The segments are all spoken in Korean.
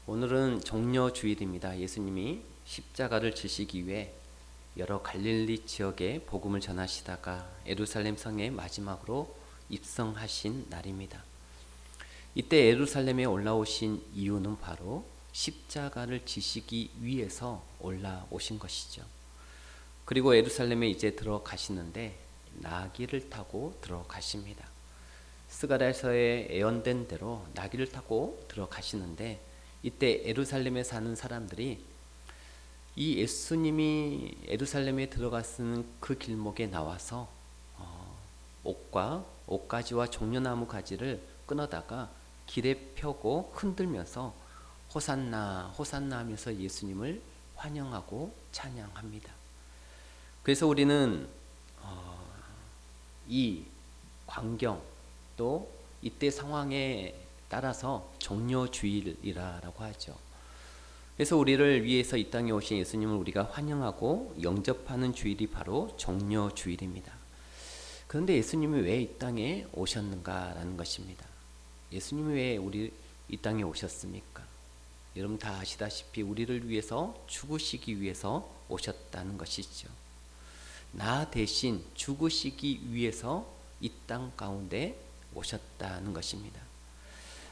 오늘은 종려주일입니다. 예수님이 십자가를 지시기 위해 여러 갈릴리 지역에 복음을 전하시다가 예루살렘 성에 마지막으로 입성하신 날입니다. 이때 예루살렘에 올라오신 이유는 바로 십자가를 지시기 위해서 올라오신 것이죠. 그리고 예루살렘에 이제 들어가시는데 나귀를 타고 들어가십니다. 스가랴서에 예언된 대로 나귀를 타고 들어가시는데 이때 예루살렘에 사는 사람들이 이 예수님이 예루살렘에 들어가시는 그 길목에 나와서 옥가지와 종려나무 가지를 끊어다가 길에 펴고 흔들면서 호산나 호산나 하면서 예수님을 환영하고 찬양합니다. 그래서 우리는 이 광경 또 이때 상황에 따라서 종려주일이라고 하죠. 그래서 우리를 위해서 이 땅에 오신 예수님을 우리가 환영하고 영접하는 주일이 바로 종려주일입니다. 그런데 예수님이 왜 이 땅에 오셨는가라는 것입니다. 예수님이 왜 우리 이 땅에 오셨습니까? 여러분 다 아시다시피 우리를 위해서 죽으시기 위해서 오셨다는 것이죠. 나 대신 죽으시기 위해서 이 땅 가운데 오셨다는 것입니다.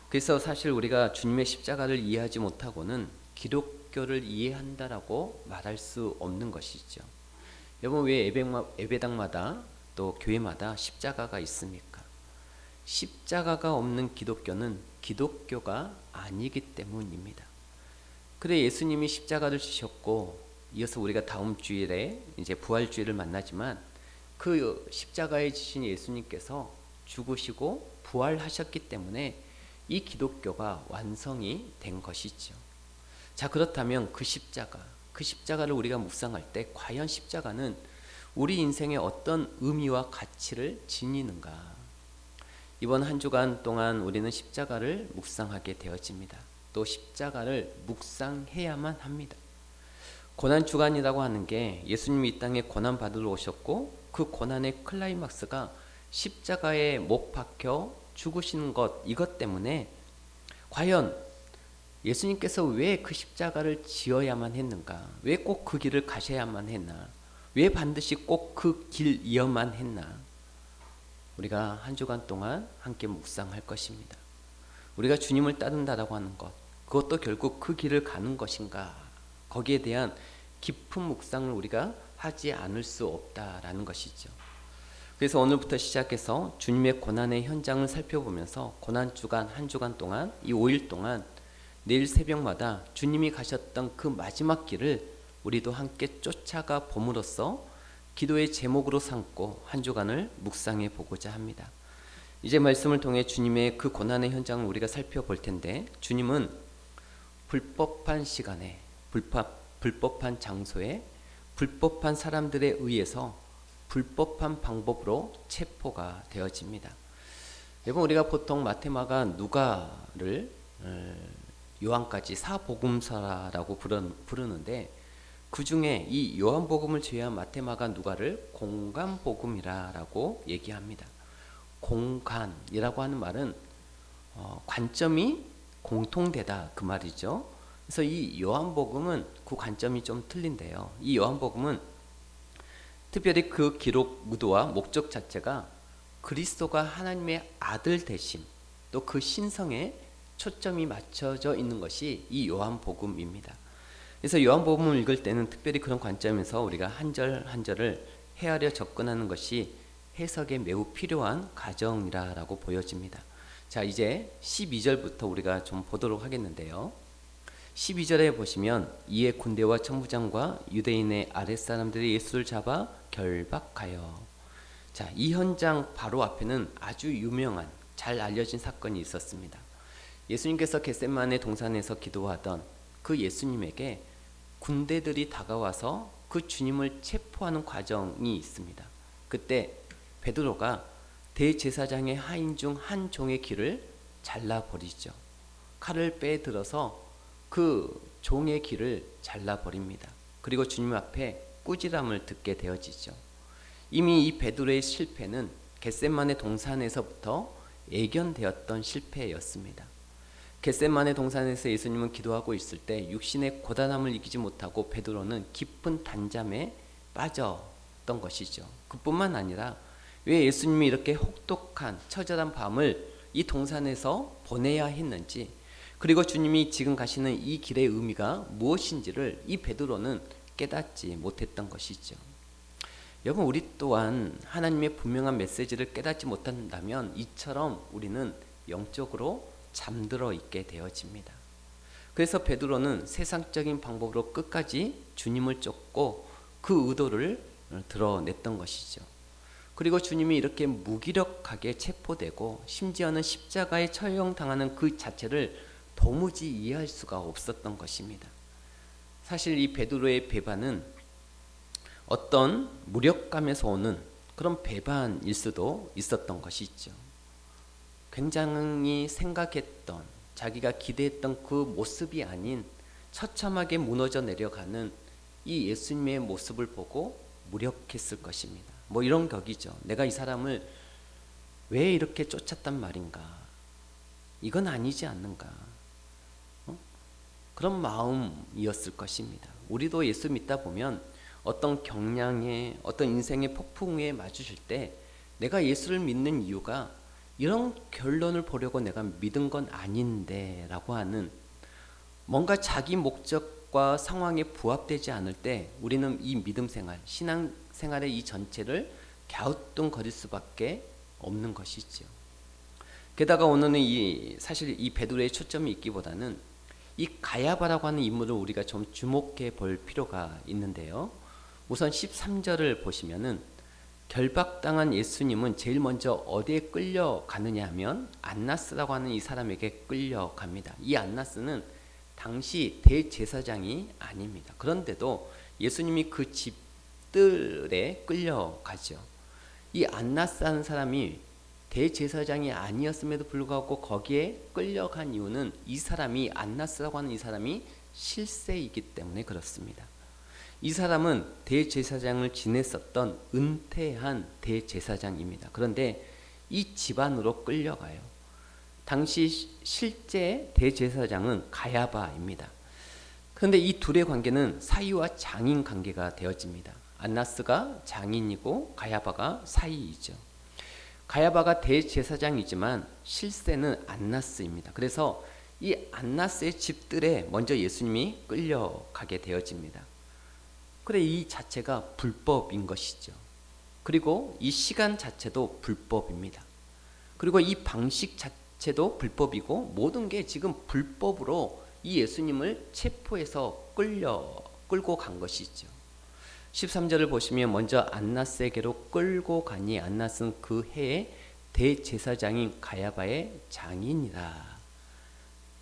그래서 사실 우리가 주님의 십자가를 이해하지 못하고는 기독교를 이해한다라고 말할 수 없는 것이죠. 여러분 왜 예배당마다 또 교회마다 십자가가 있습니까? 십자가가 없는 기독교는 기독교가 아니기 때문입니다. 그래 예수님이 십자가를 지셨고 이어서 우리가 다음 주일에 이제 부활주일을 만나지만 그 십자가에 지신 예수님께서 죽으시고 부활하셨기 때문에 이 기독교가 완성이 된 것이죠. 자, 그렇다면 그 십자가를 우리가 묵상할 때 과연 십자가는 우리 인생에 어떤 의미와 가치를 지니는가? 이번 한 주간 동안 우리는 십자가를 묵상하게 되어집니다. 또 십자가를 묵상해야만 합니다. 고난주간이라고 하는 게 예수님이 이 땅에 고난 받으러 오셨고 그 고난의 클라이막스가 십자가에 못 박혀 죽으시는 것, 이것 때문에 과연 예수님께서 왜 그 십자가를 지어야만 했는가? 왜 꼭 그 길을 가셔야만 했나? 왜 반드시 꼭 그 길이어만 했나? 우리가 한 주간 동안 함께 묵상할 것입니다. 우리가 주님을 따른다라고 하는 것, 그것도 결국 그 길을 가는 것인가? 거기에 대한 깊은 묵상을 우리가 하지 않을 수 없다라는 것이죠. 그래서 오늘부터 시작해서 주님의 고난의 현장을 살펴보면서 고난주간 한 주간 동안 이 5일 동안 내일 새벽마다 주님이 가셨던 그 마지막 길을 우리도 함께 쫓아가 봄으로써 기도의 제목으로 삼고 한 주간을 묵상해 보고자 합니다. 이제 말씀을 통해 주님의 그 고난의 현장을 우리가 살펴볼 텐데 주님은 불법한 시간에 불법한 장소에 불법한 사람들에 의해서 불법한 방법으로 체포가 되어집니다. 여러분 우리가 보통 마태마가 누가를 요한까지 사복음서라고 부르는데 그 중에 이 요한복음을 제외한 마태마가 누가를 공간복음이라고 얘기합니다. 공간이라고 하는 말은 관점이 공통되다 그 말이죠. 그래서 이 요한복음은 그 관점이 좀 틀린데요. 이 요한복음은 특별히 그 기록 의도와 목적 자체가 그리스도가 하나님의 아들 되심 또 그 신성에 초점이 맞춰져 있는 것이 이 요한복음입니다. 그래서 요한복음을 읽을 때는 특별히 그런 관점에서 우리가 한 절 한 절을 헤아려 접근하는 것이 해석에 매우 필요한 과정이라고 보여집니다. 자, 이제 12절부터 우리가 좀 보도록 하겠는데요. 12절에 보시면 이에 군대와 천부장과 유대인의 아랫사람들이 예수를 잡아 결박하여. 자, 이 현장 바로 앞에는 아주 유명한 잘 알려진 사건이 있었습니다. 예수님께서 겟세마네 동산에서 기도하던 그 예수님에게 군대들이 다가와서 그 주님을 체포하는 과정이 있습니다. 그때 베드로가 대제사장의 하인 중 한 종의 귀를 잘라버리죠. 칼을 빼들어서 그 종의 귀를 잘라버립니다. 그리고 주님 앞에 꾸지람을 듣게 되어지죠. 이미 이 베드로의 실패는 겟세마네 동산에서부터 예견되었던 실패였습니다. 겟세마네 동산에서 예수님은 기도하고 있을 때 육신의 고단함을 이기지 못하고 베드로는 깊은 단잠에 빠졌던 것이죠. 그뿐만 아니라 왜 예수님이 이렇게 혹독한 처절한 밤을 이 동산에서 보내야 했는지, 그리고 주님이 지금 가시는 이 길의 의미가 무엇인지를 이 베드로는 깨닫지 못했던 것이죠. 여러분, 우리 또한 하나님의 분명한 메시지를 깨닫지 못한다면 이처럼 우리는 영적으로 잠들어 있게 되어집니다. 그래서 베드로는 세상적인 방법으로 끝까지 주님을 쫓고 그 의도를 드러냈던 것이죠. 그리고 주님이 이렇게 무기력하게 체포되고 심지어는 십자가에 처형당하는 그 자체를 도무지 이해할 수가 없었던 것입니다. 사실 이 베드로의 배반은 어떤 무력감에서 오는 그런 배반일 수도 있었던 것이죠. 굉장히 생각했던, 자기가 기대했던 그 모습이 아닌 처참하게 무너져 내려가는 이 예수님의 모습을 보고 무력했을 것입니다. 뭐 이런 격이죠. 내가 이 사람을 왜 이렇게 쫓았단 말인가? 이건 아니지 않는가? 그런 마음이었을 것입니다. 우리도 예수 믿다 보면 어떤 경량에, 어떤 인생의 폭풍에 마주칠 때 내가 예수를 믿는 이유가 이런 결론을 보려고 내가 믿은 건 아닌데 라고 하는, 뭔가 자기 목적과 상황에 부합되지 않을 때 우리는 이 믿음 생활, 신앙 생활의 이 전체를 갸우뚱거릴 수밖에 없는 것이죠. 게다가 오늘은 사실 이 베드로의 초점이 있기보다는 이 가야바라고 하는 인물을 우리가 좀 주목해 볼 필요가 있는데요. 우선 13절을 보시면은 결박당한 예수님은 제일 먼저 어디에 끌려가느냐 하면 안나스라고 하는 이 사람에게 끌려갑니다. 이 안나스는 당시 대제사장이 아닙니다. 그런데도 예수님이 그 집들에 끌려가죠. 이 안나스라는 사람이 대제사장이 아니었음에도 불구하고 거기에 끌려간 이유는 이 사람이, 안나스라고 하는 이 사람이 실세이기 때문에 그렇습니다. 이 사람은 대제사장을 지냈었던 은퇴한 대제사장입니다. 그런데 이 집안으로 끌려가요. 당시 실제 대제사장은 가야바입니다. 그런데 이 둘의 관계는 사위와 장인 관계가 되어집니다. 안나스가 장인이고 가야바가 사위이죠. 가야바가 대제사장이지만 실세는 안나스입니다. 그래서 이 안나스의 집들에 먼저 예수님이 끌려가게 되어집니다. 그래, 이 자체가 불법인 것이죠. 그리고 이 시간 자체도 불법입니다. 그리고 이 방식 자체도 불법이고 모든 게 지금 불법으로 이 예수님을 체포해서 끌고 간 것이죠. 13절을 보시면 먼저 안나스에게로 끌고 가니 안나스는 그 해에 대제사장인 가야바의 장인이라.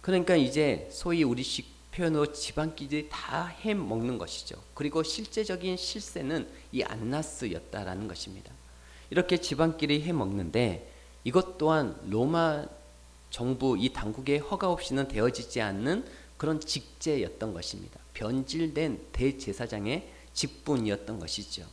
그러니까 이제 소위 우리식 표현으로 집안끼리 다 해먹는 것이죠. 그리고 실제적인 실세는 이 안나스였다라는 것입니다. 이렇게 집안끼리 해먹는데 이것 또한 로마 정부 이 당국의 허가 없이는 되어지지 않는 그런 직제였던 것입니다. 변질된 대제사장의 직분이었던 것이죠.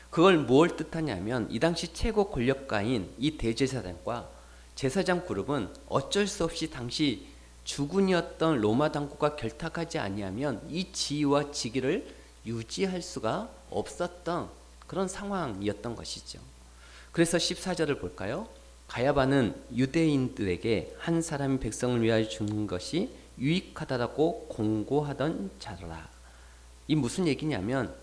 그걸 뭘 뜻하냐면 이 당시 최고 권력가인 이 대제사장과 제사장 그룹은 어쩔 수 없이 당시 주군이었던 로마 당국과 결탁하지 아니하면 이 지위와 직위를 유지할 수가 없었던 그런 상황이었던 것이죠. 그래서 14절을 볼까요? 가야바는 유대인들에게 한 사람이 백성을 위하여 죽는 것이 유익하다라고 공고하던 자라. 이 무슨 얘기냐면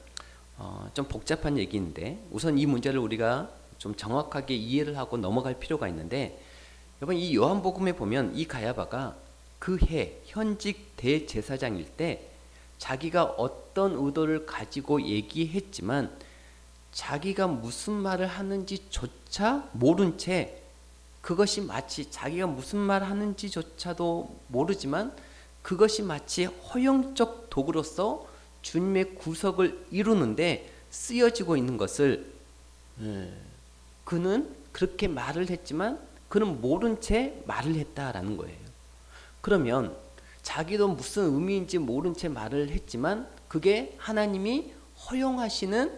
좀 복잡한 얘기인데 우선 이 문제를 우리가 좀 정확하게 이해를 하고 넘어갈 필요가 있는데, 여러분 이 요한복음에 보면 이 가야바가 그 해 현직 대제사장일 때 자기가 어떤 의도를 가지고 얘기했지만 자기가 무슨 말을 하는지조차 모른 채, 그것이 마치 자기가 무슨 말 하는지조차도 모르지만 그것이 마치 허영적 도구로서 주님의 구속을 이루는데 쓰여지고 있는 것을 그는 그렇게 말을 했지만 그는 모른 채 말을 했다라는 거예요. 그러면 자기도 무슨 의미인지 모른 채 말을 했지만 그게 하나님이 허용하시는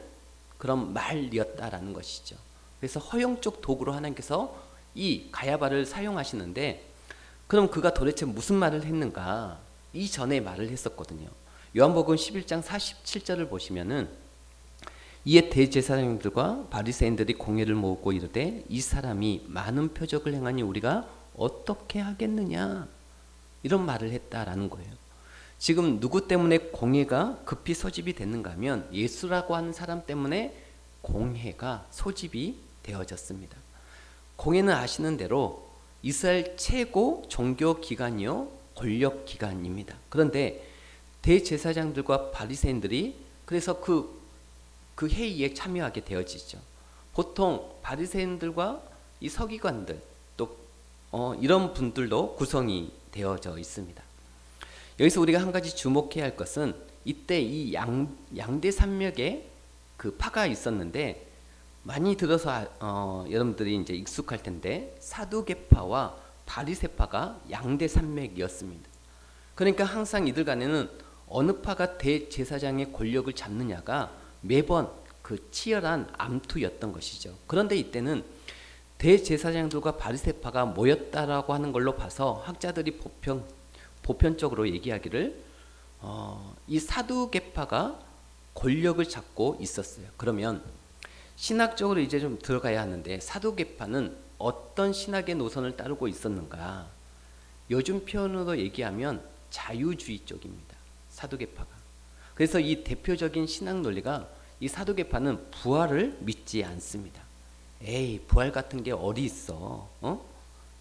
그런 말이었다라는 것이죠. 그래서 허용적 도구로 하나님께서 이 가야바를 사용하시는데 그럼 그가 도대체 무슨 말을 했는가? 이전에 말을 했었거든요. 요한복음 11장 47절을 보시면은 이에 대제사장들과 바리새인들이 공회를 모으고 이르되 이 사람이 많은 표적을 행하니 우리가 어떻게 하겠느냐? 이런 말을 했다라는 거예요. 지금 누구 때문에 공회가 급히 소집이 됐는가 하면 예수라고 하는 사람 때문에 공회가 소집이 되어졌습니다. 공회는 아시는 대로 이스라엘 최고 종교 기관이요 권력 기관입니다. 그런데 대제사장들과 바리새인들이 그래서 그 회의에 참여하게 되어지죠. 보통 바리새인들과 이 서기관들 또 이런 분들도 구성이 되어져 있습니다. 여기서 우리가 한 가지 주목해야 할 것은 이때 이 양대 산맥에 그 파가 있었는데 많이 들어서 여러분들이 이제 익숙할 텐데 사두개파와 바리새파가 양대 산맥이었습니다. 그러니까 항상 이들 간에는 어느 파가 대제사장의 권력을 잡느냐가 매번 그 치열한 암투였던 것이죠. 그런데 이때는 대제사장들과 바리새파가 모였다라고 하는 걸로 봐서 학자들이 보편적으로 얘기하기를 이 사두개파가 권력을 잡고 있었어요. 그러면 신학적으로 이제 좀 들어가야 하는데 사두개파는 어떤 신학의 노선을 따르고 있었는가? 요즘 표현으로 얘기하면 자유주의 쪽입니다. 사두개파가. 그래서 이 대표적인 신학 논리가 이 사두개파는 부활을 믿지 않습니다. 에이, 부활 같은 게 어디 있어?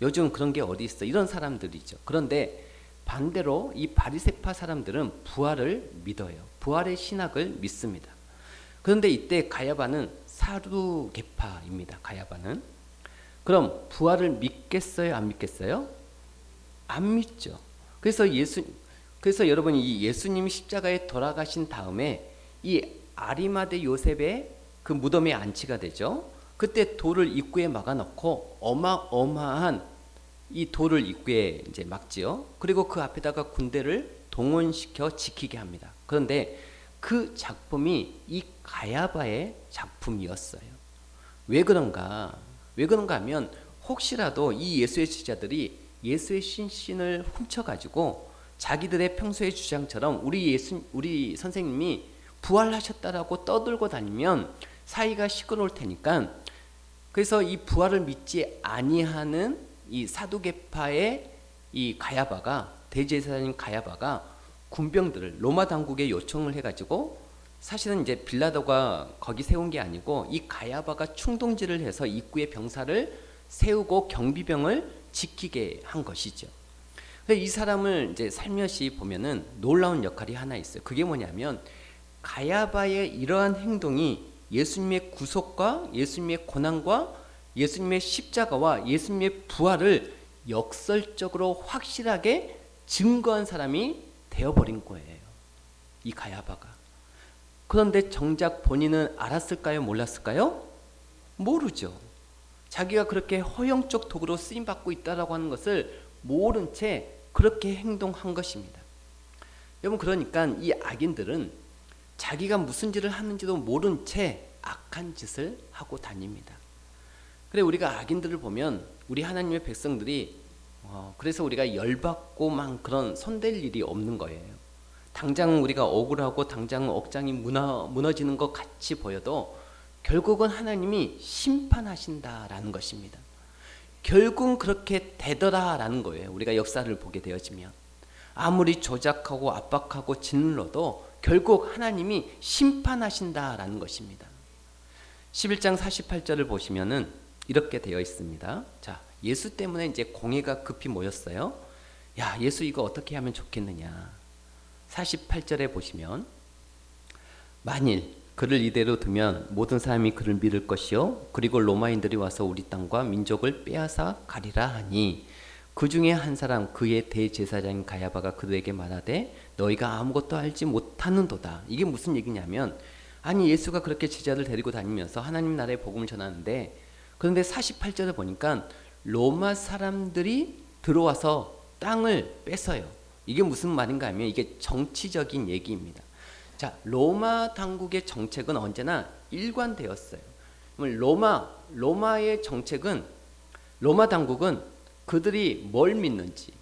요즘 그런 게 어디 있어? 이런 사람들이죠. 그런데 반대로 이 바리새파 사람들은 부활을 믿어요. 부활의 신학을 믿습니다. 그런데 이때 가야바는 사두개파입니다. 가야바는. 그럼 부활을 믿겠어요? 안 믿겠어요? 안 믿죠. 그래서 여러분이 이 예수님이 십자가에 돌아가신 다음에 이 아리마대 요셉의 그 무덤에 안치가 되죠. 그때 돌을 입구에 막아놓고 어마어마한 이 돌을 입구에 이제 막지요. 그리고 그 앞에다가 군대를 동원시켜 지키게 합니다. 그런데 그 작품이 이 가야바의 작품이었어요. 왜 그런가? 왜 그런가 하면 혹시라도 이 예수의 제자들이 예수의 신신을 훔쳐가지고 자기들의 평소의 주장처럼 우리 선생님이 부활하셨다라고 떠들고 다니면 사이가 시끄러울 테니까 그래서 이 부활을 믿지 아니하는 이 사두개파의 이 가야바가 대제사장인 가야바가 군병들을 로마 당국에 요청을 해가지고 사실은 이제 빌라도가 거기 세운 게 아니고 이 가야바가 충동질을 해서 입구에 병사를 세우고 경비병을 지키게 한 것이죠. 이 사람을 이제 살며시 보면은 놀라운 역할이 하나 있어요. 그게 뭐냐면 가야바의 이러한 행동이 예수님의 구속과 예수님의 고난과 예수님의 십자가와 예수님의 부활을 역설적으로 확실하게 증거한 사람이 되어버린 거예요. 이 가야바가. 그런데 정작 본인은 알았을까요? 몰랐을까요? 모르죠. 자기가 그렇게 허영적 도구로 쓰임받고 있다라고 하는 것을 모른 채 그렇게 행동한 것입니다. 여러분, 그러니까 이 악인들은 자기가 무슨 짓을 하는지도 모른 채 악한 짓을 하고 다닙니다. 그래, 우리가 악인들을 보면 우리 하나님의 백성들이 그래서 우리가 열받고만 그런 손댈 일이 없는 거예요. 당장 우리가 억울하고 당장 억장이 무너지는 것 같이 보여도 결국은 하나님이 심판하신다라는 것입니다. 결국은 그렇게 되더라라는 거예요. 우리가 역사를 보게 되어지면 아무리 조작하고 압박하고 짓눌러도 결국 하나님이 심판하신다라는 것입니다. 11장 48절을 보시면은 이렇게 되어 있습니다. 자, 예수 때문에 이제 공회가 급히 모였어요. 야, 예수 이거 어떻게 하면 좋겠느냐. 48절에 보시면 만일 그를 이대로 두면 모든 사람이 그를 믿을 것이요 그리고 로마인들이 와서 우리 땅과 민족을 빼앗아 가리라 하니 그 중에 한 사람 그의 대제사장인 가야바가 그들에게 말하되 너희가 아무것도 알지 못하는도다. 이게 무슨 얘기냐면 아니 예수가 그렇게 제자들 데리고 다니면서 하나님 나라의 복음을 전하는데 그런데 48절을 보니까 로마 사람들이 들어와서 땅을 뺏어요. 이게 무슨 말인가 하면 이게 정치적인 얘기입니다. 자, 로마 당국의 정책은 언제나 일관되었어요. 로마의 정책은 로마 당국은 그들이 뭘 믿는지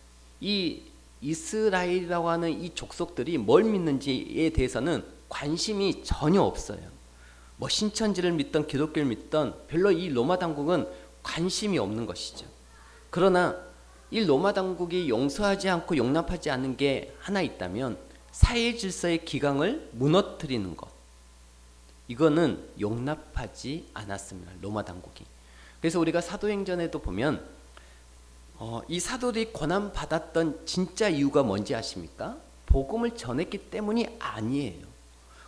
이 이스라엘이라고 하는 이 족속들이 뭘 믿는지에 대해서는 관심이 전혀 없어요. 뭐 신천지를 믿던 기독교를 믿던 별로 이 로마 당국은 관심이 없는 것이죠. 그러나 이 로마 당국이 용서하지 않고 용납하지 않는 게 하나 있다면 사회 질서의 기강을 무너뜨리는 것. 이거는 용납하지 않았습니다. 로마 당국이. 그래서 우리가 사도행전에도 보면 이 사도들이 고난받았던 진짜 이유가 뭔지 아십니까? 복음을 전했기 때문이 아니에요.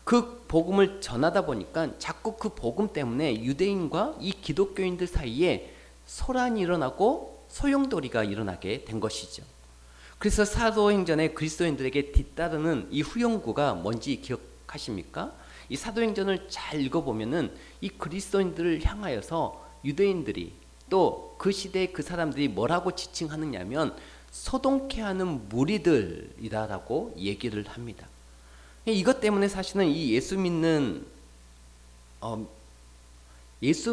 그 복음을 전하다 보니까 자꾸 그 복음 때문에 유대인과 이 기독교인들 사이에 소란이 일어나고 소용돌이가 일어나게 된 것이죠. 그래서 사도행전에 그리스도인들에게 뒤따르는 이 후용구가 뭔지 기억하십니까? 이 사도행전을 잘 읽어보면은 이 그리스도인들을 향하여서 유대인들이 또 그 시대에 그 사람들이 뭐라고 지칭하느냐면 소동케 하는 무리들이다라고 얘기를 합니다. 이것 때문에 사실은 이 예수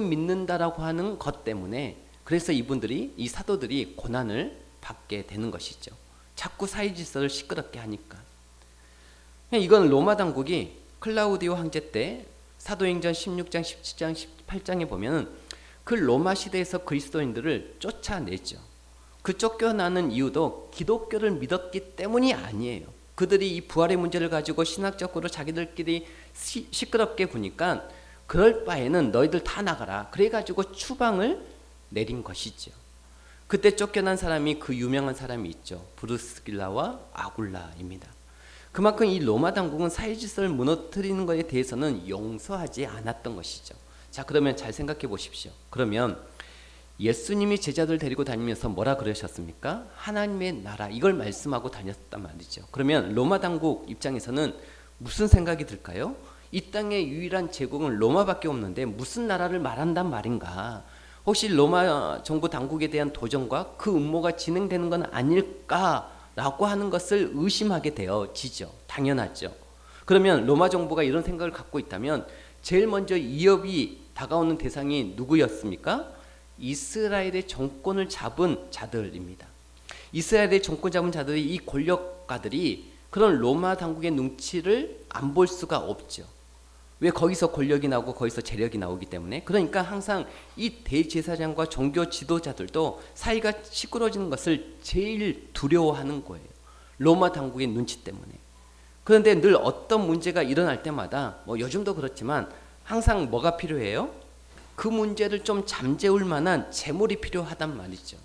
믿는다라고 하는 것 때문에 그래서 이분들이 이 사도들이 고난을 받게 되는 것이죠. 자꾸 사회 질서를 시끄럽게 하니까. 이건 로마 당국이 클라우디오 황제 때 사도행전 16장, 17장, 18장에 보면은 그 로마 시대에서 그리스도인들을 쫓아내죠. 그 쫓겨나는 이유도 기독교를 믿었기 때문이 아니에요. 그들이 이 부활의 문제를 가지고 신학적으로 자기들끼리 시끄럽게 구니까 그럴 바에는 너희들 다 나가라. 그래가지고 추방을 내린 것이죠. 그때 쫓겨난 사람이 그 유명한 사람이 있죠. 브루스길라와 아굴라입니다. 그만큼 이 로마 당국은 사회 질서를 무너뜨리는 것에 대해서는 용서하지 않았던 것이죠. 자, 그러면 잘 생각해 보십시오. 그러면 예수님이 제자들 데리고 다니면서 뭐라 그러셨습니까? 하나님의 나라, 이걸 말씀하고 다녔단 말이죠. 그러면 로마 당국 입장에서는 무슨 생각이 들까요? 이 땅의 유일한 제국은 로마밖에 없는데 무슨 나라를 말한단 말인가? 혹시 로마 정부 당국에 대한 도전과 그 음모가 진행되는 건 아닐까라고 하는 것을 의심하게 되어지죠. 당연하죠. 그러면 로마 정부가 이런 생각을 갖고 있다면 제일 먼저 위협이 다가오는 대상이 누구였습니까? 이스라엘의 정권을 잡은 자들입니다. 이스라엘의 정권 잡은 자들이 이 권력가들이 그런 로마 당국의 눈치를 안 볼 수가 없죠. 왜? 거기서 권력이 나오고 거기서 재력이 나오기 때문에. 그러니까 항상 이 대제사장과 종교 지도자들도 사이가 시끄러워지는 것을 제일 두려워하는 거예요. 로마 당국의 눈치 때문에. 그런데 늘 어떤 문제가 일어날 때마다 뭐 요즘도 그렇지만 항상 뭐가 필요해요? 그 문제를 좀 잠재울 만한 재물이 필요하단 말이죠.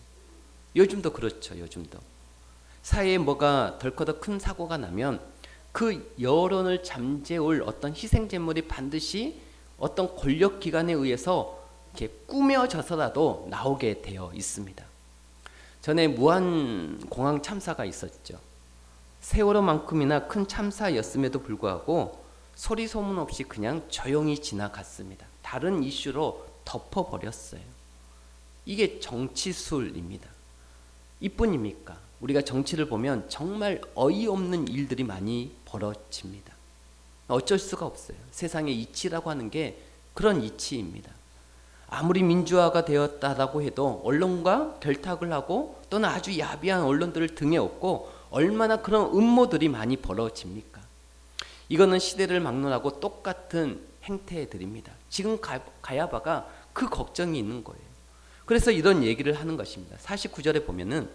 요즘도 그렇죠. 요즘도. 사회에 뭐가 덜커덕 큰 사고가 나면 그 여론을 잠재울 어떤 희생제물이 반드시 어떤 권력기관에 의해서 이렇게 꾸며져서라도 나오게 되어 있습니다. 전에 무한공항 참사가 있었죠. 세월호만큼이나 큰 참사였음에도 불구하고 소리 소문 없이 그냥 조용히 지나갔습니다. 다른 이슈로 덮어버렸어요. 이게 정치술입니다. 이뿐입니까? 우리가 정치를 보면 정말 어이없는 일들이 많이 벌어집니다. 어쩔 수가 없어요. 세상의 이치라고 하는 게 그런 이치입니다. 아무리 민주화가 되었다라고 해도 언론과 결탁을 하고 또는 아주 야비한 언론들을 등에 업고 얼마나 그런 음모들이 많이 벌어집니까? 이거는 시대를 막론하고 똑같은 행태들입니다. 지금 가야바가 그 걱정이 있는 거예요. 그래서 이런 얘기를 하는 것입니다. 49절에 보면은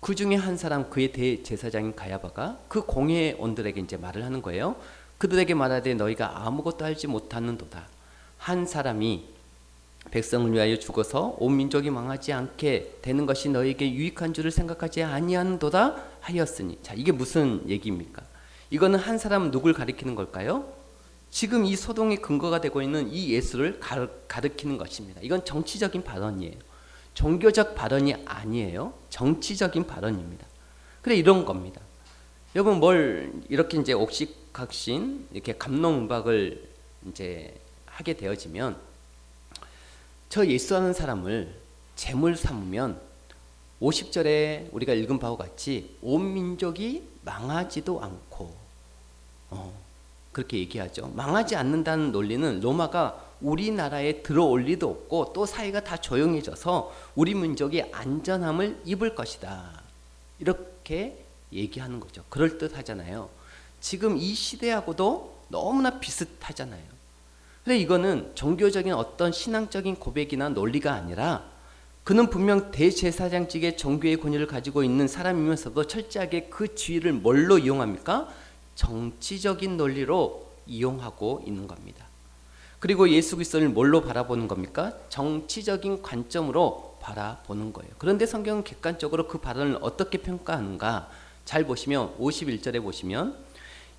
그 중에 한 사람, 그의 대제사장인 가야바가 그 공회원들에게 이제 말을 하는 거예요. 그들에게 말하되 너희가 아무것도 알지 못하는도다. 한 사람이 백성을 위하여 죽어서 온 민족이 망하지 않게 되는 것이 너희에게 유익한 줄을 생각하지 아니하는도다 하였으니. 자, 이게 무슨 얘기입니까? 이거는 한 사람 누굴 가리키는 걸까요? 지금 이 소동의 근거가 되고 있는 이 예수를 가리키는 것입니다. 이건 정치적인 발언이에요. 종교적 발언이 아니에요. 정치적인 발언입니다. 그래, 이런 겁니다. 여러분 뭘 이렇게 이제 옥신각신 이렇게 감론음박을 이제 하게 되어지면 저 예수하는 사람을 재물 삼으면 50절에 우리가 읽은 바와 같이 온 민족이 망하지도 않고 그렇게 얘기하죠. 망하지 않는다는 논리는 로마가 우리나라에 들어올 리도 없고 또 사회가 다 조용해져서 우리 민족이 안전함을 입을 것이다. 이렇게 얘기하는 거죠. 그럴듯하잖아요. 지금 이 시대하고도 너무나 비슷하잖아요. 근데 이거는 종교적인 어떤 신앙적인 고백이나 논리가 아니라 그는 분명 대제사장직의 종교의 권위를 가지고 있는 사람이면서도 철저하게 그 지위를 뭘로 이용합니까? 정치적인 논리로 이용하고 있는 겁니다. 그리고 예수 그리스도를 뭘로 바라보는 겁니까? 정치적인 관점으로 바라보는 거예요. 그런데 성경은 객관적으로 그 발언을 어떻게 평가하는가? 잘 보시면 51절에 보시면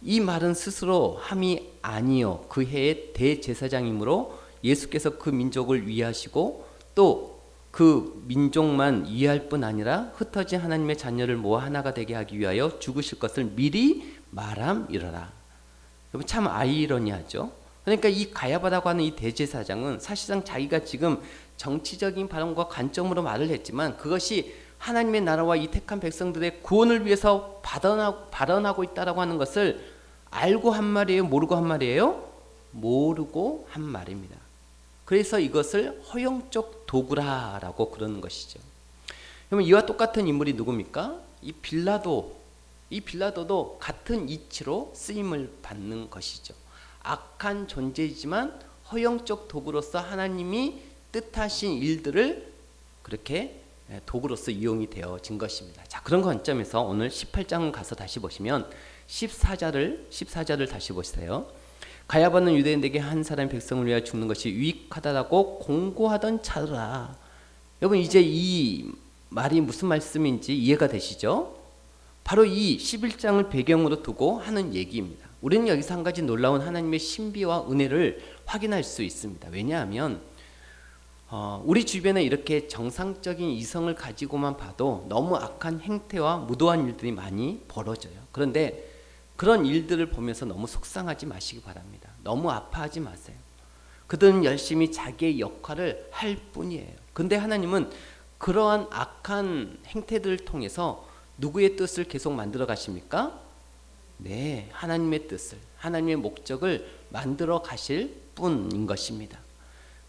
이 말은 스스로 함이 아니요 그 해의 대제사장이므로 예수께서 그 민족을 위하시고 또 그 민족만 위할 뿐 아니라 흩어진 하나님의 자녀를 모아 하나가 되게 하기 위하여 죽으실 것을 미리 말함이러라. 여러분 참 아이러니하죠. 그러니까 이 가야바라고 하는 이 대제사장은 사실상 자기가 지금 정치적인 발언과 관점으로 말을 했지만 그것이 하나님의 나라와 이 택한 백성들의 구원을 위해서 발언하고 있다라고 하는 것을 알고 한 말이에요? 모르고 한 말이에요? 모르고 한 말입니다. 그래서 이것을 허용적 도구라라고 그러는 것이죠. 그러면 이와 똑같은 인물이 누굽니까? 이 빌라도도 같은 이치로 쓰임을 받는 것이죠. 악한 존재이지만 허용적 도구로서 하나님이 뜻하신 일들을 그렇게 도구로서 이용이 되어진 것입니다. 자, 그런 관점에서 오늘 18장 가서 다시 보시면 14절을 다시 보세요. 가야바는 유대인에게 한 사람의 백성을 위하여 죽는 것이 유익하다라고 공고하던 차라. 여러분 이제 이 말이 무슨 말씀인지 이해가 되시죠? 바로 이 11장을 배경으로 두고 하는 얘기입니다. 우리는 여기서 한 가지 놀라운 하나님의 신비와 은혜를 확인할 수 있습니다. 왜냐하면 우리 주변에 이렇게 정상적인 이성을 가지고만 봐도 너무 악한 행태와 무도한 일들이 많이 벌어져요. 그런데 그런 일들을 보면서 너무 속상하지 마시기 바랍니다. 너무 아파하지 마세요. 그들은 열심히 자기의 역할을 할 뿐이에요. 근데 하나님은 그러한 악한 행태들을 통해서 누구의 뜻을 계속 만들어 가십니까? 네, 하나님의 뜻을, 하나님의 목적을 만들어 가실 뿐인 것입니다.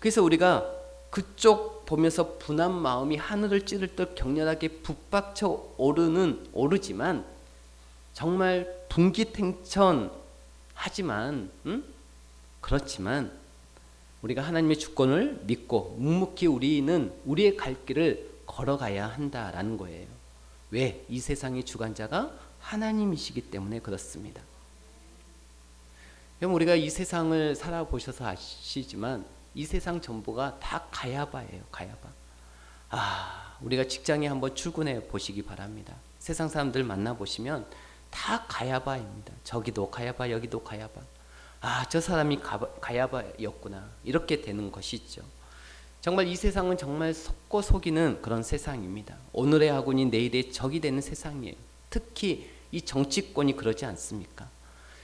그래서 우리가 그쪽 보면서 분한 마음이 하늘을 찌를 듯 격렬하게 북받쳐 오르지만 정말 분기탱천하지만 그렇지만 우리가 하나님의 주권을 믿고 묵묵히 우리는 우리의 갈 길을 걸어가야 한다라는 거예요. 왜? 이 세상의 주관자가 하나님이시기 때문에 그렇습니다. 그럼 우리가 이 세상을 살아보셔서 아시지만 이 세상 전부가 다 가야바예요. 가야바. 우리가 직장에 한번 출근해 보시기 바랍니다. 세상 사람들 만나보시면 다 가야바입니다. 저기도 가야바, 여기도 가야바. 저 사람이 가야바였구나. 이렇게 되는 것이죠. 정말 이 세상은 정말 속고 속이는 그런 세상입니다. 오늘의 아군이 내일의 적이 되는 세상이에요. 특히 이 정치권이 그러지 않습니까?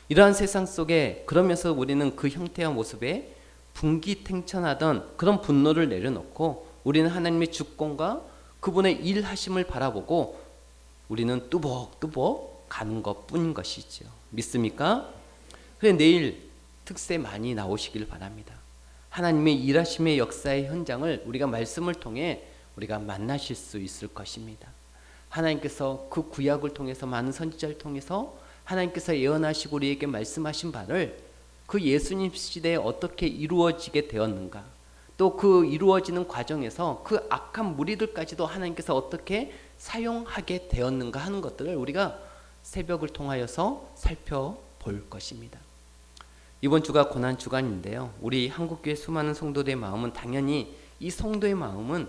이러한 세상 속에 그러면서 우리는 그 형태와 모습에 분기탱천하던 그런 분노를 내려놓고 우리는 하나님의 주권과 그분의 일하심을 바라보고 우리는 뚜벅뚜벅 가는 것뿐인 것이죠. 믿습니까? 그래 내일 특세 많이 나오시길 바랍니다. 하나님의 일하심의 역사의 현장을 우리가 말씀을 통해 우리가 만나실 수 있을 것입니다. 하나님께서 그 구약을 통해서 많은 선지자를 통해서 하나님께서 예언하시고 우리에게 말씀하신 바를 그 예수님 시대에 어떻게 이루어지게 되었는가, 또 그 이루어지는 과정에서 그 악한 무리들까지도 하나님께서 어떻게 사용하게 되었는가 하는 것들을 우리가 새벽을 통하여서 살펴볼 것입니다. 이번 주가 고난주간인데요. 우리 한국교회 수많은 성도들의 마음은 당연히 이 성도의 마음은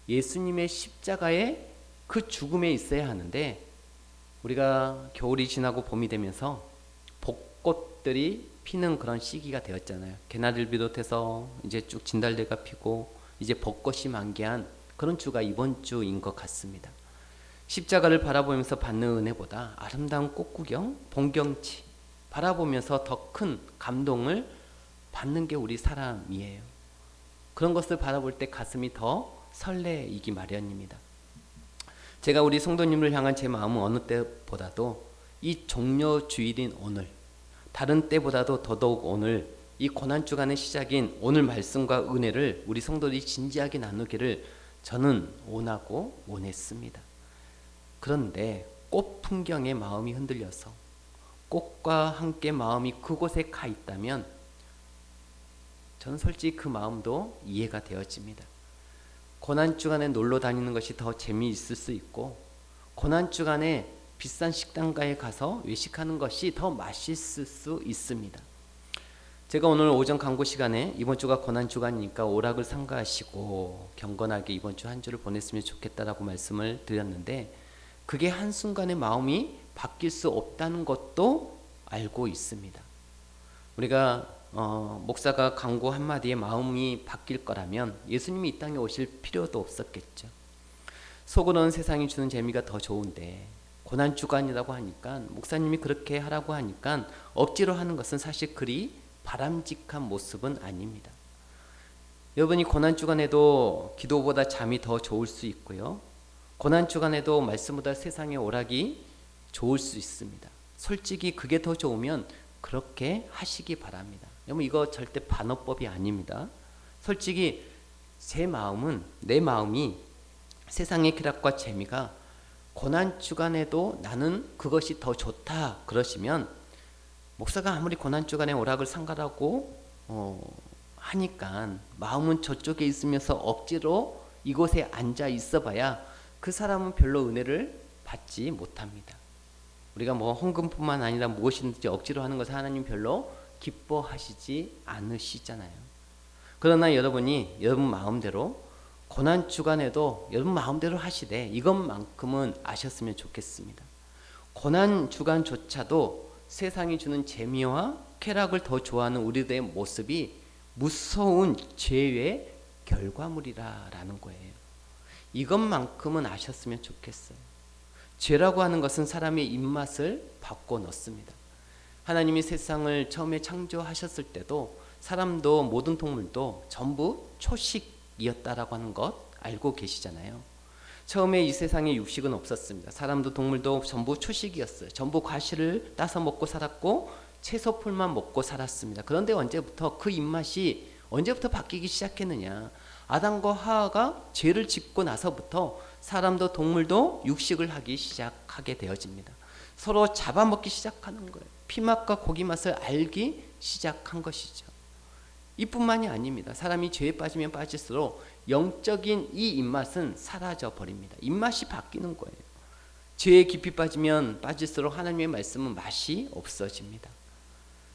예수님의 십자가의 그 죽음에 있어야 하는데 우리가 겨울이 지나고 봄이 되면서 벚꽃들이 피는 그런 시기가 되었잖아요. 개나리를 비롯해서 이제 쭉 진달래가 피고 이제 벚꽃이 만개한 그런 주가 이번 주인 것 같습니다. 십자가를 바라보면서 받는 은혜보다 아름다운 꽃구경, 봉경치 바라보면서 더 큰 감동을 받는 게 우리 사람이에요. 그런 것을 바라볼 때 가슴이 더 설레이기 마련입니다. 제가 우리 성도님을 향한 제 마음은 어느 때보다도 이 종려 주일인 오늘, 다른 때보다도 더더욱 오늘 이 고난주간의 시작인 오늘 말씀과 은혜를 우리 성도들이 진지하게 나누기를 저는 원하고 원했습니다. 그런데 꽃 풍경에 마음이 흔들려서 꽃과 함께 마음이 그곳에 가 있다면 저는 솔직히 그 마음도 이해가 되어집니다. 고난주간에 놀러 다니는 것이 더 재미있을 수 있고 고난주간에 비싼 식당가에 가서 외식하는 것이 더 맛있을 수 있습니다. 제가 오늘 오전 강구 시간에 이번 주가 고난주간이니까 오락을 삼가하시고 경건하게 이번 주 한 주를 보냈으면 좋겠다라고 말씀을 드렸는데 그게 한순간에 마음이 바뀔 수 없다는 것도 알고 있습니다. 우리가 목사가 강구 한마디에 마음이 바뀔 거라면 예수님이 이 땅에 오실 필요도 없었겠죠. 속으로는 세상이 주는 재미가 더 좋은데 고난주간이라고 하니까 목사님이 그렇게 하라고 하니까 억지로 하는 것은 사실 그리 바람직한 모습은 아닙니다. 여러분이 고난주간에도 기도보다 잠이 더 좋을 수 있고요. 고난주간에도 말씀보다 세상의 오락이 좋을 수 있습니다. 솔직히 그게 더 좋으면 그렇게 하시기 바랍니다. 여러분 이거 절대 반어법이 아닙니다. 솔직히 내 마음이 세상의 쾌락과 재미가 고난주간에도 나는 그것이 더 좋다 그러시면 목사가 아무리 고난주간에 오락을 삼가라고 하니까 마음은 저쪽에 있으면서 억지로 이곳에 앉아 있어봐야 그 사람은 별로 은혜를 받지 못합니다. 우리가 헌금뿐만 아니라 무엇이든지 억지로 하는 것을 하나님 별로 기뻐하시지 않으시잖아요. 그러나 여러분이 여러분 마음대로 고난주간에도 여러분 마음대로 하시되 이것만큼은 아셨으면 좋겠습니다. 고난주간조차도 세상이 주는 재미와 쾌락을 더 좋아하는 우리들의 모습이 무서운 죄의 결과물이라는 거예요. 이것만큼은 아셨으면 좋겠어요. 죄라고 하는 것은 사람의 입맛을 바꿔 넣습니다. 하나님이 세상을 처음에 창조하셨을 때도 사람도 모든 동물도 전부 초식이었다라고 하는 것 알고 계시잖아요. 처음에 이 세상에 육식은 없었습니다. 사람도 동물도 전부 초식이었어요. 전부 과실을 따서 먹고 살았고 채소풀만 먹고 살았습니다. 그런데 그 입맛이 언제부터 바뀌기 시작했느냐? 아담과 하와가 죄를 짓고 나서부터 사람도 동물도 육식을 하기 시작하게 되어집니다. 서로 잡아먹기 시작하는 거예요. 피맛과 고기 맛을 알기 시작한 것이죠. 이뿐만이 아닙니다. 사람이 죄에 빠지면 빠질수록 영적인 이 입맛은 사라져 버립니다. 입맛이 바뀌는 거예요. 죄에 깊이 빠지면 빠질수록 하나님의 말씀은 맛이 없어집니다.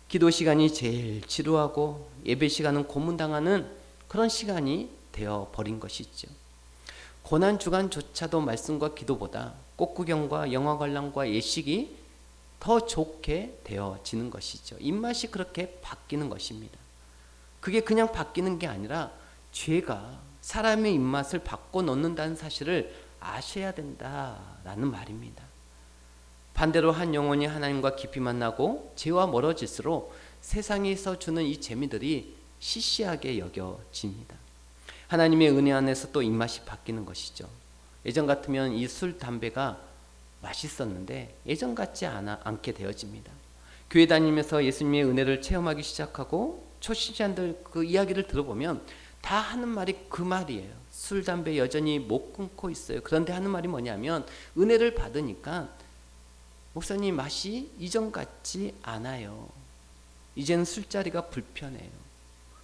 기도 시간이 제일 지루하고 예배 시간은 고문당하는 그런 시간이 되어 버린 것이죠. 고난주간조차도 말씀과 기도보다 꽃구경과 영화 관람과 예식이 더 좋게 되어지는 것이죠. 입맛이 그렇게 바뀌는 것입니다. 그게 그냥 바뀌는 게 아니라 죄가 사람의 입맛을 바꿔 놓는다는 사실을 아셔야 된다라는 말입니다. 반대로 한 영혼이 하나님과 깊이 만나고 죄와 멀어질수록 세상에서 주는 이 재미들이 시시하게 여겨집니다. 하나님의 은혜 안에서 또 입맛이 바뀌는 것이죠. 예전 같으면 이 술, 담배가 맛있었는데 예전 같지 않게 되어집니다. 교회 다니면서 예수님의 은혜를 체험하기 시작하고 초신자들 그 이야기를 들어보면 다 하는 말이 그 말이에요. 술, 담배 여전히 못 끊고 있어요. 그런데 하는 말이 뭐냐면 은혜를 받으니까 목사님 맛이 이전 같지 않아요. 이제는 술자리가 불편해요.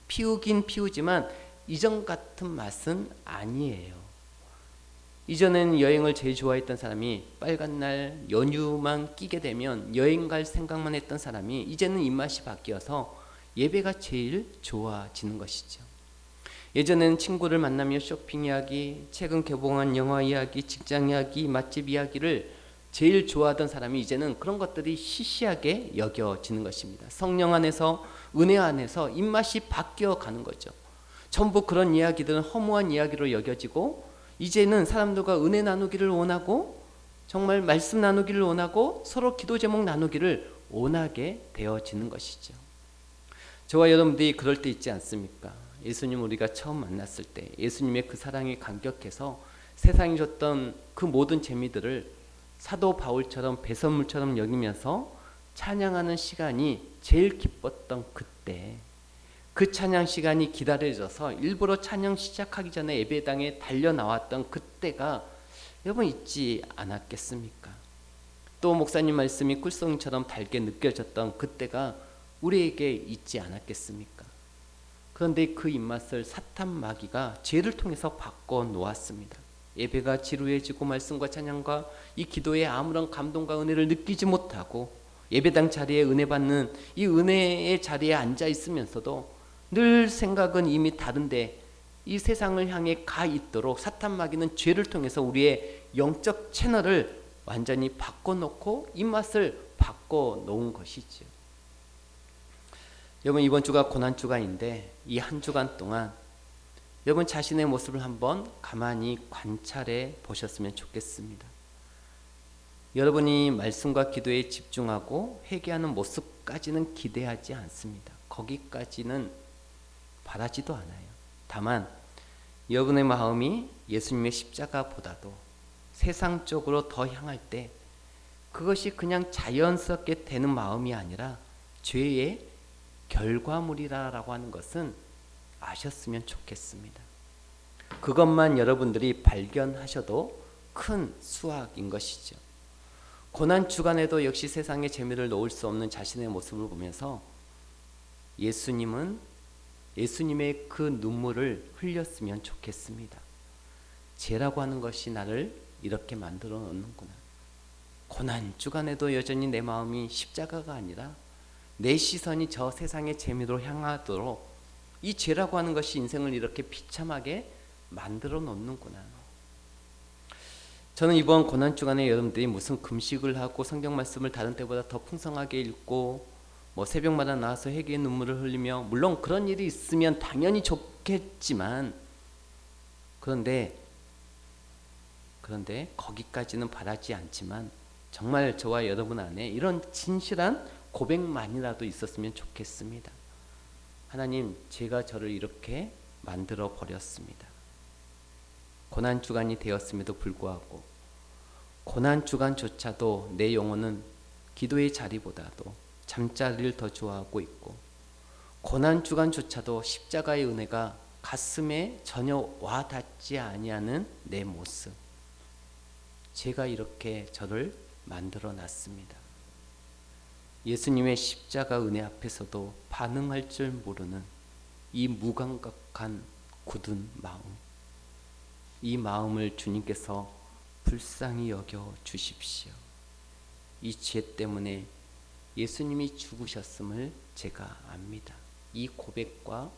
피우긴 피우지만 이전 같은 맛은 아니에요. 이전에는 여행을 제일 좋아했던 사람이 빨간 날 연휴만 끼게 되면 여행 갈 생각만 했던 사람이 이제는 입맛이 바뀌어서 예배가 제일 좋아지는 것이죠. 예전에는 친구를 만나며 쇼핑 이야기, 최근 개봉한 영화 이야기, 직장 이야기, 맛집 이야기를 제일 좋아하던 사람이 이제는 그런 것들이 시시하게 여겨지는 것입니다. 성령 안에서 은혜 안에서 입맛이 바뀌어 가는 거죠. 전부 그런 이야기들은 허무한 이야기로 여겨지고 이제는 사람들과 은혜 나누기를 원하고 정말 말씀 나누기를 원하고 서로 기도 제목 나누기를 원하게 되어지는 것이죠. 저와 여러분들이 그럴 때 있지 않습니까? 예수님 우리가 처음 만났을 때 예수님의 그 사랑에 감격해서 세상이 줬던 그 모든 재미들을 사도 바울처럼 배설물처럼 여기면서 찬양하는 시간이 제일 기뻤던 그때, 그 찬양 시간이 기다려져서 일부러 찬양 시작하기 전에 예배당에 달려 나왔던 그때가 여러분 있지 않았겠습니까? 또 목사님 말씀이 꿀송이처럼 달게 느껴졌던 그때가 우리에게 있지 않았겠습니까? 그런데 그 입맛을 사탄 마귀가 죄를 통해서 바꿔 놓았습니다. 예배가 지루해지고 말씀과 찬양과 이 기도에 아무런 감동과 은혜를 느끼지 못하고 예배당 자리에 은혜 받는 이 은혜의 자리에 앉아 있으면서도 늘 생각은 이미 다른데 이 세상을 향해 가 있도록 사탄 마귀는 죄를 통해서 우리의 영적 채널을 완전히 바꿔놓고 입맛을 바꿔놓은 것이죠. 여러분, 이번 주가 고난주간인데 이 한 주간 동안 여러분 자신의 모습을 한번 가만히 관찰해 보셨으면 좋겠습니다. 여러분이 말씀과 기도에 집중하고 회개하는 모습까지는 기대하지 않습니다. 거기까지는 바라지도 않아요. 다만 여러분의 마음이 예수님의 십자가보다도 세상 쪽으로 더 향할 때 그것이 그냥 자연스럽게 되는 마음이 아니라 죄의 결과물이라고 하는 것은 아셨으면 좋겠습니다. 그것만 여러분들이 발견하셔도 큰 수확인 것이죠. 고난 주간에도 역시 세상에 재미를 놓을 수 없는 자신의 모습을 보면서 예수님의 그 눈물을 흘렸으면 좋겠습니다. 죄라고 하는 것이 나를 이렇게 만들어 놓는구나. 고난 주간에도 여전히 내 마음이 십자가가 아니라 내 시선이 저 세상의 재미로 향하도록 이 죄라고 하는 것이 인생을 이렇게 비참하게 만들어 놓는구나. 저는 이번 고난주간에 여러분들이 무슨 금식을 하고 성경 말씀을 다른 때보다 더 풍성하게 읽고 새벽마다 나와서 회개의 눈물을 흘리며, 물론 그런 일이 있으면 당연히 좋겠지만 그런데 거기까지는 바라지 않지만 정말 저와 여러분 안에 이런 진실한 고백만이라도 있었으면 좋겠습니다. 하나님, 제가 저를 이렇게 만들어 버렸습니다. 고난주간이 되었음에도 불구하고 고난주간조차도 내 영혼은 기도의 자리보다도 잠자리를 더 좋아하고 있고, 고난주간조차도 십자가의 은혜가 가슴에 전혀 와닿지 아니하는 내 모습, 제가 이렇게 저를 만들어 놨습니다. 예수님의 십자가 은혜 앞에서도 반응할 줄 모르는 이 무감각한 굳은 마음, 이 마음을 주님께서 불쌍히 여겨 주십시오. 이 죄 때문에 예수님이 죽으셨음을 제가 압니다. 이 고백과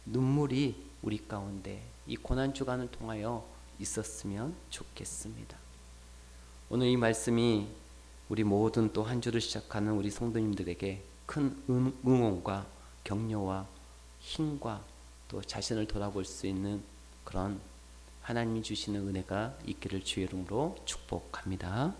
눈물이 우리 가운데 이 고난주간을 통하여 있었으면 좋겠습니다. 오늘 이 말씀이 우리 모든 또 한 주를 시작하는 우리 성도님들에게 큰 응원과 격려와 힘과 또 자신을 돌아볼 수 있는 그런 하나님이 주시는 은혜가 있기를 주의 이름으로 축복합니다.